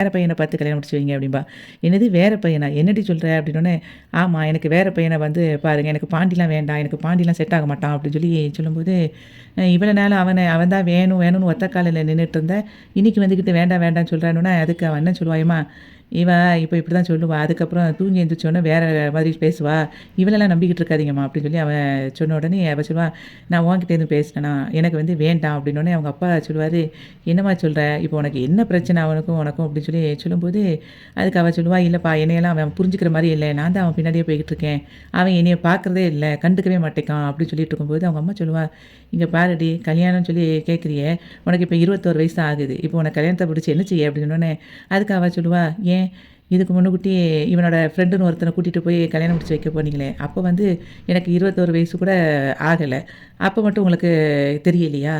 வேற பையன பார்த்து கல்யாணம் முடிச்சு வைங்க அப்படிம்பா. என்னது வேற பையனா? என்னடி சொல்ற? அப்படின்னோனே, ஆமா எனக்கு வேற பையன வந்து பாருங்க. எனக்கு பாண்டிலாம் வேண்டாம். எனக்கு பாண்டிலாம் செட் ஆக மாட்டான் அப்படின்னு சொல்லி சொல்லும்போது, இவ்வளோ நாள் அவன் தான் வேணும் வேணும்னு ஒத்த காலில நின்னுட்டு இருந்தேன். இன்னைக்கு வந்துக்கிட்டு வேண்டாம் வேண்டாம்ன்னு சொல்றானோனே, அதுக்கு அவன் என்ன சொல்லுவான், "ஏம்மா இவ இப்ப இப்படிதான் சொல்லுவா. அதுக்கப்புறம் தூங்கி எந்திரிச்சோனே வேற மாதிரி பேசுவா. இவளெல்லாம் நம்பிக்கிட்டு இருக்காதீங்கம்மா" அப்படின்னு சொல்லி அவன் சொன்ன உடனே அவ சொல்லுவா, "நான் உன்கிட்ட எதுவும் பேசினேனா? எனக்கு வந்து வேண்டாம்" அப்படின்னோனே அவங்க அப்பா சொல்லுவாரு, "என்னம்மா சொல்ற? இப்போ உனக்கு என்ன பிரச்சனை அவனுக்கும் உனக்கும்?" அப்படின்னு சொல்லி சொல்லும்போது, அதுக்கு அவ சொல்லுவா, "இல்லப்பா என்னையெல்லாம் அவன் புரிஞ்சுக்கிற மாரி இல்ல. நான் தான் அவன் பின்னாடியே போய்க்கிட்டு இருக்கேன். அவன் என்னைய பார்க்குறதே இல்ல. கண்டுக்கவே மாட்டேங்கான்" அப்படின்னு சொல்லிட்டு இருக்கும்போது, அவங்க அம்மா சொல்லுவா, "இங்க பாருடி கல்யாணம்னு சொல்லி கேட்குறியே, உனக்கு இப்போ 21 வயசு தான் ஆகுது. இப்போ உனக்கு கல்யாணத்த முடிச்சு என்ன செய்ய?" அப்படின்னோனே, அதுக்கு அவ சொல்லுவா, "ஏன் இதுக்கு முன்னுக்கூட்டி இவனோட ஃப்ரெண்டுன்னு ஒருத்தன கூட்டிட்டு போய் கல்யாணம் முடிச்சு வைக்க போனீங்களே, அப்போ வந்து எனக்கு 21 வயசு கூட ஆகல. அப்போ மட்டும் உங்களுக்கு தெரியலையா?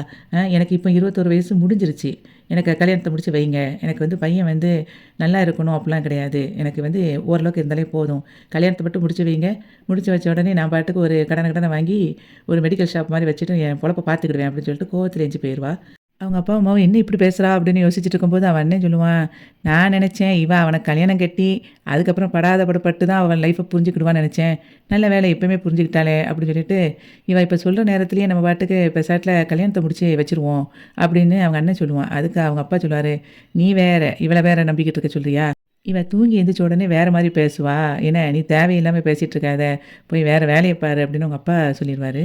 எனக்கு இப்போ 21 வயசு முடிஞ்சிருச்சு. எனக்கு கல்யாணத்த முடிச்சு வைங்க. எனக்கு வந்து பையன் வந்து நல்லா இருக்கணும் அப்படிலாம் கிடையாது. எனக்கு வந்து ஓரளவுக்கு இருந்தாலே போதும். கல்யாணத்த மட்டும் முடிச்சு வைங்க. முடிச்சு வச்ச உடனே நான் பாட்டுக்கு ஒரு கடன வாங்கி ஒரு மெடிக்கல் ஷாப் மாரி வச்சுட்டு என் பொழப்ப பார்த்துக்கிடுவேன்" அப்படின்னு சொல்லிட்டு கோவத்துல எந்திச்சு போயிருவா. அவங்க அப்பாவும், அம்மாவும் என்ன இப்படி பேசுறா? அப்படின்னு யோசிச்சுட்டு இருக்கும்போது, அவன் அண்ணன் சொல்லுவான், நான் நெனச்சேன், இவ அவன கல்யாணம் கட்டி, அதுக்கப்புறம் படாத பாடுபட்டு தான் அவன் லைஃப்ப புரிஞ்சுக்கிடுவான்னு நெனச்சேன். நல்ல வேளை இப்பவுமே புரிஞ்சுக்கிட்டாளே! அப்படின்னு சொல்லிட்டு, இவ இப்ப சொல்ற நேரத்திலேயே நம்ம பாட்டுக்கு பெசாட்ல கல்யாணத்த முடிச்சு வச்சுருவோம். அப்படின்னு அவங்க அண்ணன் சொல்லுவான். அதுக்கு அவங்க அப்பா சொல்லுவாரு, நீ வேற, இவள வேற நம்பிக்கிட்டு இருக்க சொல்றியா? இவ தூங்கி எந்திரிச்ச உடனே வேற மாரி பேசுவா. என்ன நீ தேவையில்லாம பேசிட்டு இருக்காத. போய் வேற வேலைய பாரு அப்படின்னு அவங்க அப்பா சொல்லிருவாரு.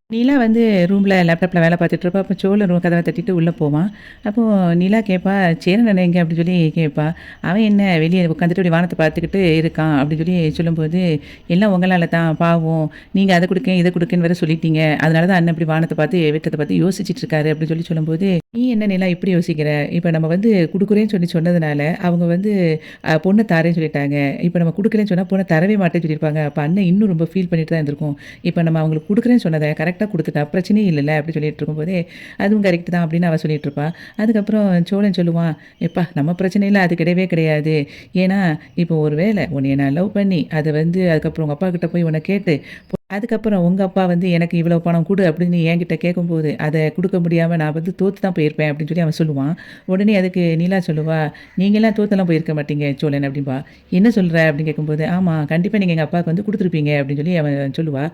நிலா வந்து ரூம்ல லேப்டாப்ல வேலை பார்த்துட்டு இருப்பா. அப்போ சோழன் ரூம் கதவ தட்டிட்டு உள்ள போவான். அப்போ நிலா கேட்பா, "சேரன் அண்ணன் எங்க?" அப்படின்னு சொல்லி கேட்பா. அவன் என்ன வெளிய உட்காந்துட்டு இப்படி வானத்த பார்த்துக்கிட்டு இருக்கான் அப்படின்னு சொல்லி சொல்லும்போது, "எல்லாம் உங்களால தான் பாவம். நீங்க அத குடுக்கேன், இத குடுக்கேன்னு வேற சொல்லிட்டீங்க. அதனால தான் அண்ணன் இப்படி வானத்த பார்த்து, வெட்டத்த பார்த்து யோசிச்சுட்டு இருக்காரு" அப்படின்னு சொல்லி சொல்லும்போது, "நீ என்ன நிலா இப்படி யோசிக்கிற? இப்ப நம்ம வந்து குடுக்குறேன்னு சொல்லி சொன்னதுனால, அவங்க வந்து பொண்ண தாரேன்னு சொல்லிட்டாங்க. இப்ப நம்ம குடுக்கலன்னு சொன்னா பொண்ண தரவே மாட்டேன்னு சொல்லியிருப்பாங்க. அப்ப அண்ணன் இன்னும் ரொம்ப ஃபீல் பண்ணிட்டு தான் இருந்திருக்கும். இப்ப நம்ம அவங்களுக்கு குடுக்குறேன்னு சொன்னத கரெக்ட்டா குடுத்துட்டா, பிரச்சனையே இல்லல்ல அப்டி சொல்லிட்டு இருக்கும்போதே, அதுவும் கரெக்ட் தான் அப்டின்னு அவ சொல்லிட்டு இருப்பா. அதுக்கப்புறம் சோழன் சொல்லுவான், "எப்பா நம்ம பிரச்சனையில அது கிடையவே கிடையாது. ஏன்னா, இப்போ ஒரு வேள உன்னைய நான் லவ் பண்ணி, அத வந்து அதுக்கப்புறம் உங்க அப்பா கிட்ட போய் உன்ன கேட்டு, அதுக்கப்புறம் உங்க அப்பா வந்து எனக்கு இவ்வளோ பணம் குடு அப்டின்னு என்கிட்ட கேட்கும்போது, அத குடுக்க முடியாம நான் வந்து தோத்து தான் போயிருப்பேன்" அப்டின்னு சொல்லி அவன் சொல்லுவான். உடனே அதுக்கு நிலா சொல்லுவா, "நீங்கலாம் தோத்தெல்லாம் போயிருக்க மாட்டீங்க சோழன்" அப்டின்பா. "என்ன சொல்ற?" அப்டின்னு கேட்கும்போது, "ஆமா, கண்டிப்பா நீங்க எங்க அப்பாவுக்கு வந்து குடுத்துருப்பீங்க" அப்டின்னு சொல்லி அவன் சொல்லுவா.